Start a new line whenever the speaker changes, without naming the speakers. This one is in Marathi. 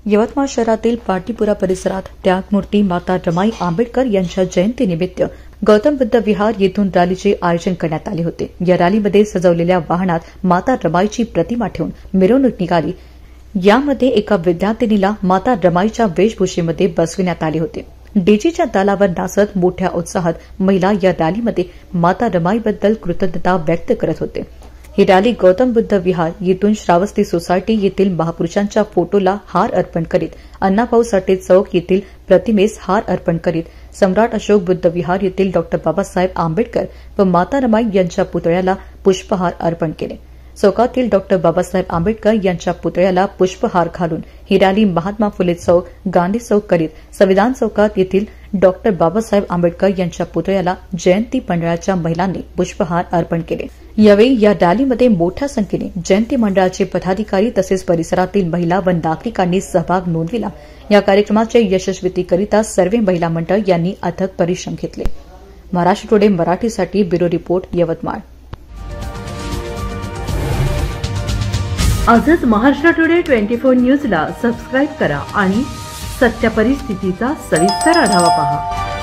यवतमाळ शहरातील पाटीपुरा परिसरात त्यागमूर्ती माता रमाई आंबेडकर यांच्या जयंतीनिमित्त गौतम बुद्ध विहार येथून रॅलीचे आयोजन करण्यात आले होते। या रॅलीमध्ये सजवलेल्या वाहनात माता रमाईची प्रतिमा ठेवून मिरवणूक निघाली। यामध्ये एका विद्यार्थिनीला माता रमाईच्या वेशभूषेमध्ये बसविण्यात आले होते। डीजेच्या तालावर नाचत मोठ्या उत्साहात महिला या रॅलीमध्ये माता रमाईबद्दल कृतज्ञता व्यक्त करत होते। ही रॅली गौतम बुद्ध विहार येथून श्रावस्ती सोसायटी येथील महापुरुषांच्या फोटोला हार अर्पण करीत अण्णाभाऊ साठे चौक येथील प्रतिमेस हार अर्पण करीत सम्राट अशोक बुद्ध विहार येथील डॉ बाबासाहेब आंबेडकर व माता रमाई यांच्या पुतळ्याला पुष्पहार अर्पण केले। चौकातील डॉ बाबासाहेब आंबेडकर यांच्या पुतळ्याला पुष्पहार घालून ही रॅली महात्मा फुले चौक, गांधी चौक करीत संविधान चौकात येथील डॉ बाबासाहेब आंबेडकर यांच्या पुतळ्याला जयंती मंडळाच्या महिलांनी पुष्पहार अर्पण केले। यावेळी या रॅलीमध्ये मोठ्या संख्येने जयंती मंडळाचे पदाधिकारी तसेच परिसरातील महिला व नागरिकांनी सहभाग नोंदविला। या कार्यक्रमाच्या यशस्वीतेकरिता सर्व महिला मंडळ यांनी अथक परिश्रम घेतले। महाराष्ट्र टुडे मराठीसाठी ब्युरो रिपोर्ट, यवतमाळ।
आजच महाराष्ट्र टुडे 24 न्यूजला सबस्क्राईब करा आणि सत्य परिस्थितीचा सविस्तर आढावा पहा।